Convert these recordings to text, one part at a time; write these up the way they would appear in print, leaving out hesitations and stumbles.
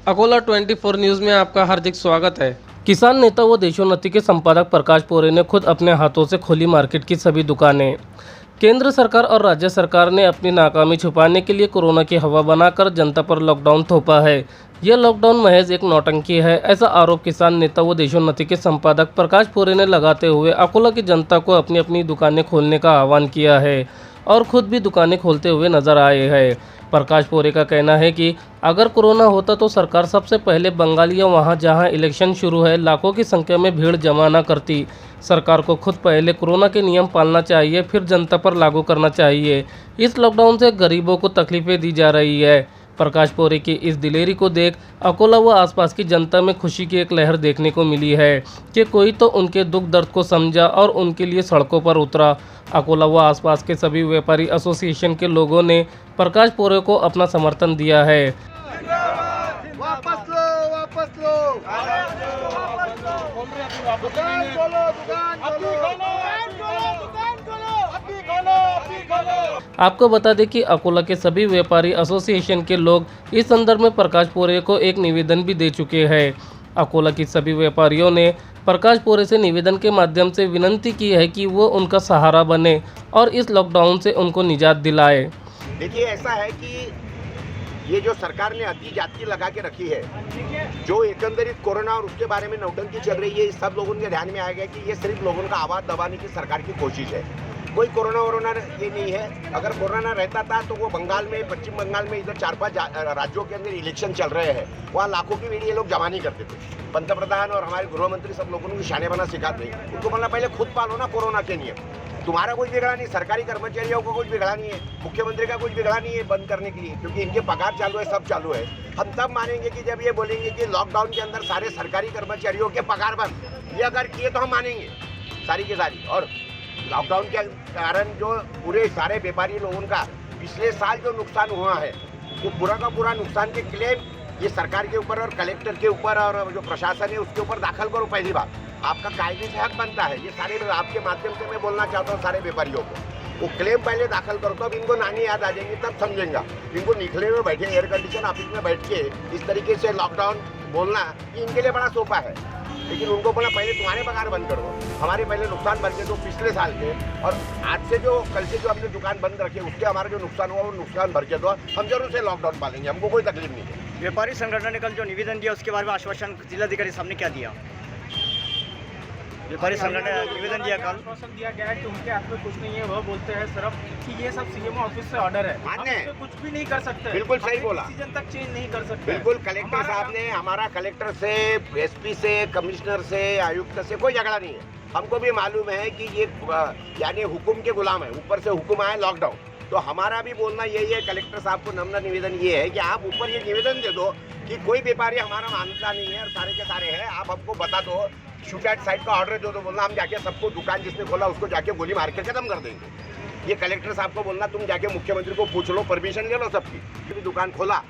Akola 24 news में आपका हार्दिक स्वागत है। किसान नेता व देशोन्नति के संपादक प्रकाश पोरे ने खुद अपने हाथों से खोली मार्केट की सभी दुकानें। केंद्र सरकार और राज्य सरकार ने अपनी नाकामी छुपाने के लिए कोरोना की हवा बनाकर जनता पर लॉकडाउन थोपा है। यह लॉकडाउन महज एक नौटंकी है, ऐसा आरोप किसान नेता व देशोन्नति के संपादक प्रकाश पोरे ने लगाते हुए अकोला की जनता को अपनी अपनी दुकानें खोलने का आह्वान किया है और खुद भी दुकानें खोलते हुए नजर आए हैं। प्रकाश पोरे का कहना है कि अगर कोरोना होता तो सरकार सबसे पहले बंगाल या वहाँ जहाँ इलेक्शन शुरू है लाखों की संख्या में भीड़ जमा न करती। सरकार को खुद पहले कोरोना के नियम पालना चाहिए, फिर जनता पर लागू करना चाहिए। इस लॉकडाउन से गरीबों को तकलीफें दी जा रही है। प्रकाश पोरे की इस दिलेरी को देख अकोला व आसपास की जनता में खुशी की एक लहर देखने को मिली है कि कोई तो उनके दुख दर्द को समझा और उनके लिए सड़कों पर उतरा। अकोला व आसपास के सभी व्यापारी एसोसिएशन के लोगों ने प्रकाश पोरे को अपना समर्थन दिया है। वापस लो, वापस लो, दुकान खोलो, आपको बता दें कि अकोला के सभी व्यापारी एसोसिएशन के लोग इस संदर्भ में प्रकाश पोरे को एक निवेदन भी दे चुके हैं। अकोला की सभी व्यापारियों ने प्रकाश पोरे से निवेदन के माध्यम से विनती की है कि वो उनका सहारा बने और इस लॉकडाउन से उनको निजात दिलाए। देखिए, ऐसा है कि ये जो सरकार ने अति जाति लगा के रखी है, जो एकंदरित कोरोना और उसके बारे में नौटंकी चल रही है, इस सब लोगों के ध्यान में आएगा कि ये सिर्फ लोगों का आवाज़ दबाने की सरकार की कोशिश है। कोई कोरोना वोरोना ये नहीं है। अगर कोरोना रहता था तो वो बंगाल में, पश्चिम बंगाल में इधर 4-5 राज्यों के अंदर इलेक्शन चल रहे हैं, वहाँ लाखों की भीड़ ये लोग जमा नहीं करते थे। पंतप्रधान और हमारे गृह मंत्री सब लोगों को निशाने बना सिखाते हैं। उनको बोलना पहले खुद पालो ना कोरोना के नियम। तुम्हारा कुछ बिगड़ा नहीं, सरकारी कर्मचारियों को कुछ बिगड़ा नहीं है, मुख्यमंत्री का कुछ बिगड़ा नहीं है बंद करने के लिए, क्योंकि इनके पगार चालू है, सब चालू है। हम तब मानेंगे कि जब ये बोलेंगे कि लॉकडाउन के अंदर सारे सरकारी कर्मचारियों के पगार बंद, ये अगर किए तो हम मानेंगे सारी की सारी। और लॉकडाउन के कारण जो पूरे सारे व्यापारी लोगों का पिछले साल जो नुकसान हुआ है, वो पूरा का पूरा नुकसान के क्लेम ये सरकार के ऊपर और कलेक्टर के ऊपर और जो प्रशासन है उसके ऊपर दाखिल करो। पहली बात, आपका कायदे से हक बनता है। ये सारे आपके माध्यम से मैं बोलना चाहता हूँ सारे व्यापारियों को, वो क्लेम पहले दाखिल करो, तो अब इनको नानी याद आ जाएंगी, तब समझेंगे। इनको निकले में बैठे एयर कंडीशन ऑफिस में बैठ के इस तरीके से लॉकडाउन बोलना ये इनके लिए बड़ा सोपा है, लेकिन उनको बोला पहले तुम्हारे पगार बंद करो, हमारे पहले नुकसान भर के दो पिछले साल के, और आज से जो कल से जो हमने दुकान बंद रखी उसके हमारा जो नुकसान हुआ वो नुकसान भर के दो। हम जरूर से लॉकडाउन पालेंगे, हमको कोई तकलीफ नहीं है। व्यापारी संगठन ने कल जो निवेदन दिया उसके बारे में आश्वासन जिलाधिकारी सामने क्या दिया? व्यापारी संगठन ने निवेदन दिया, कल आश्वासन दिया गया है कि उनके हाथ में कुछ नहीं है। वह बोलते हैं सिर्फ कि ये सब सीएमओ ऑफिस से ऑर्डर है, हम मान्य है। इसमें कुछ भी नहीं कर सकते। बिल्कुल सही बोला। डिसीजन तक चेंज नहीं कर सकते। बिल्कुल, कलेक्टर साहब ने हमारा कलेक्टर से, एसपी से, कमिश्नर से, आयुक्त से कोई झगड़ा नहीं है। हमको भी मालूम है कि ये यानी हुक्म के गुलाम है, ऊपर से हुक्म आया लॉकडाउन, तो हमारा भी बोलना यही है। कलेक्टर साहब को नम्र निवेदन ये है कि आप ऊपर ये निवेदन दे दो कि कोई व्यापारी हमारा मानता नहीं है और सारे के सारे हैं, आप हमको बता दो, शूट एट साइड का ऑर्डर दो, तो बोलना हम जाके सबको दुकान जिसने खोला उसको जाके गोली मार के खत्म कर देंगे। ये कलेक्टर साहब को बोलना, तुम जाके मुख्यमंत्री को पूछ लो, परमिशन ले लो सबकी, भी दुकान खोला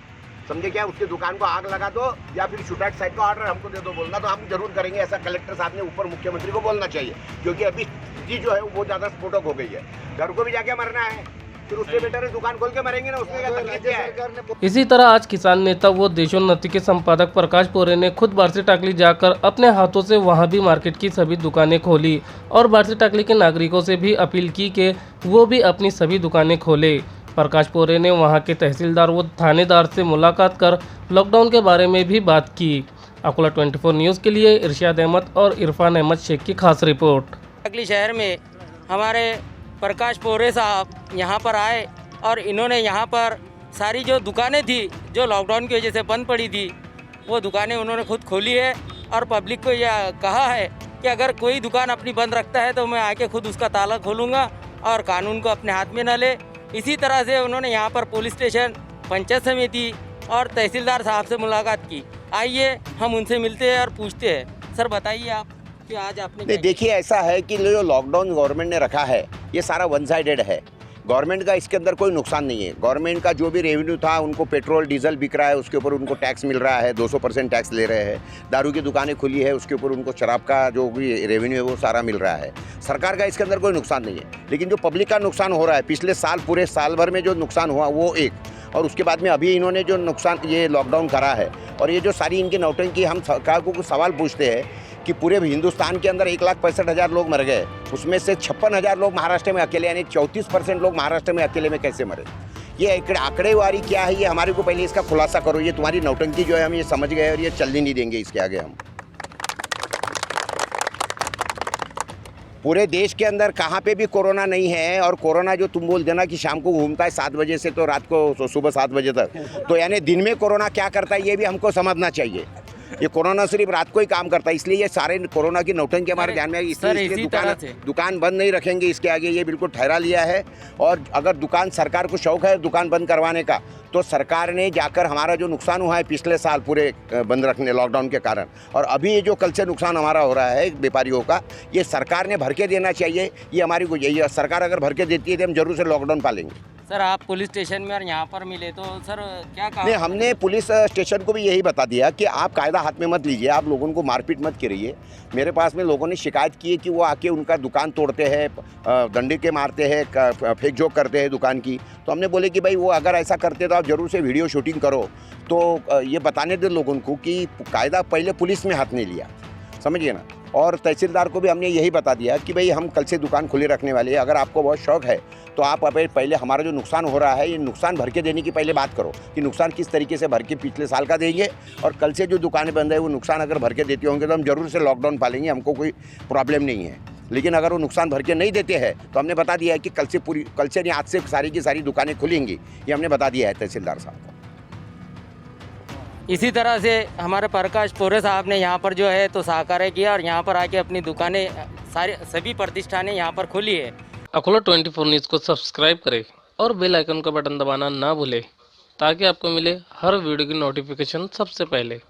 समझे क्या, उसकी दुकान को आग लगा दो या फिर शूट एट साइड का ऑर्डर हमको दे दो, बोलना तो हम जरूर करेंगे। ऐसा कलेक्टर साहब ने ऊपर मुख्यमंत्री को बोलना चाहिए, क्योंकि अभी स्थिति जो है वो ज़्यादा स्फोटक हो गई है। घर को भी जाके मरना है, फिर उससे बेटर है दुकान खोल के मरेंगे ना, उसमें क्या तकलीफ है। इसी तरह आज किसान नेता व देशोन्नति के संपादक प्रकाश पोरे ने खुद बारसी टाकली जाकर अपने हाथों से वहां भी मार्केट की सभी दुकानें खोली और बारसी टाकली के नागरिकों से भी अपील की कि वो भी अपनी सभी दुकानें खोले। प्रकाश पोरे ने वहां के तहसीलदार व थानेदार से मुलाकात कर लॉकडाउन के बारे में भी बात की। अकोला 24 न्यूज़ के लिए इरशाद अहमद और इरफान अहमद शेख की खास रिपोर्ट। अगली शहर में हमारे प्रकाश पोरे साहब यहाँ पर आए और इन्होंने यहाँ पर सारी जो दुकानें थी जो लॉकडाउन की वजह से बंद पड़ी थी, वो दुकानें उन्होंने खुद खोली है और पब्लिक को यह कहा है कि अगर कोई दुकान अपनी बंद रखता है तो मैं आके खुद उसका ताला खोलूँगा और कानून को अपने हाथ में न ले। इसी तरह से उन्होंने यहाँ पर पुलिस स्टेशन, पंचायत समिति और तहसीलदार साहब से मुलाकात की। आइए हम उनसे मिलते हैं और पूछते हैं। सर बताइए आप कि आज आपने नहीं, देखिए ऐसा है कि जो लॉकडाउन गवर्नमेंट ने रखा है ये सारा वन साइडेड है। गवर्नमेंट का इसके अंदर कोई नुकसान नहीं है। गवर्नमेंट का जो भी रेवेन्यू था, उनको पेट्रोल डीजल बिक रहा है उसके ऊपर उनको टैक्स मिल रहा है, 200% टैक्स ले रहे हैं। दारू की दुकानें खुली है उसके ऊपर उनको शराब का जो भी रेवेन्यू है वो सारा मिल रहा है। सरकार का इसके अंदर कोई नुकसान नहीं है। लेकिन जो पब्लिक का नुकसान हो रहा है, पिछले साल पूरे साल भर में जो नुकसान हुआ वो एक, और उसके बाद में अभी इन्होंने जो नुकसान ये लॉकडाउन करा है और ये जो सारी इनकी नौटंकी, हम सरकार को कुछ सवाल पूछते हैं कि पूरे हिंदुस्तान के अंदर 1,65,000 लोग मर गए, उसमें से 56,000 लोग महाराष्ट्र में अकेले, यानी 34% लोग महाराष्ट्र में अकेले में कैसे मरे? ये आंकड़ेवारी क्या है, ये हमारे को पहले इसका खुलासा करो। ये तुम्हारी नौटंकी जो है हम ये समझ गए और ये चलने नहीं देंगे इसके आगे हम। पूरे देश के अंदर कहाँ पे भी कोरोना नहीं है, और कोरोना जो तुम बोल देना कि शाम को घूमता है 7 बजे से तो रात को सुबह 7 बजे तक, तो यानी दिन में कोरोना क्या करता है ये भी हमको समझना चाहिए। ये कोरोना सिर्फ रात को ही काम करता है, इसलिए ये सारे कोरोना की नौटंकी हमारे ध्यान में आई। इसलिए दुकान बंद नहीं रखेंगे इसके आगे, ये बिल्कुल ठहरा लिया है। और अगर दुकान, सरकार को शौक है दुकान बंद करवाने का, तो सरकार ने जाकर हमारा जो नुकसान हुआ है पिछले साल पूरे बंद रखने लॉकडाउन के कारण, और अभी ये जो कल से नुकसान हमारा हो रहा है व्यापारियों का, ये सरकार ने भर के देना चाहिए। ये हमारी को यही, सरकार अगर भर के देती है तो हम जरूर से लॉकडाउन पालेंगे। सर आप पुलिस स्टेशन में और यहाँ पर मिले तो सर क्या कहा? नहीं, हमने पुलिस स्टेशन को भी यही बता दिया कि आप कायदा हाथ में मत लीजिए, आप लोगों को मारपीट मत करिए। मेरे पास में लोगों ने शिकायत की है कि वो आके उनका दुकान तोड़ते हैं, डंडे के मारते हैं, फेंक जोक करते हैं दुकान की। तो हमने बोले कि भाई वो अगर ऐसा करते तो आप जरूर से वीडियो शूटिंग करो। तो ये बताने दे लोगों को कि कायदा पहले पुलिस में हाथ नहीं लिया, समझिए ना। और तहसीलदार को भी हमने यही बता दिया कि भाई हम कल से दुकान खुली रखने वाले हैं, अगर आपको बहुत शौक है तो आप पहले हमारा जो नुकसान हो रहा है ये नुकसान भर के देने की पहले बात करो कि नुकसान किस तरीके से भर के पिछले साल का देंगे, और कल से जो दुकानें बंद है वो नुकसान अगर भर के देते होंगे तो हम जरूर से लॉकडाउन पालेंगे, हमको कोई प्रॉब्लम नहीं है। लेकिन अगर वो नुकसान भर के नहीं देते हैं तो हमने बता दिया है कि कल से नहीं, आज से सारी की सारी दुकानें खुलेंगी, ये हमने बता दिया है तहसीलदार साहब को। इसी तरह से हमारे प्रकाश पोरे साहब ने यहाँ पर जो है तो सहकार्य किया और यहाँ पर आके अपनी दुकानें सभी प्रतिष्ठानें यहाँ पर खोली है। अकोला 24 न्यूज़ को सब्सक्राइब करें और बेल आइकन का बटन दबाना ना भूलें ताकि आपको मिले हर वीडियो की नोटिफिकेशन सबसे पहले।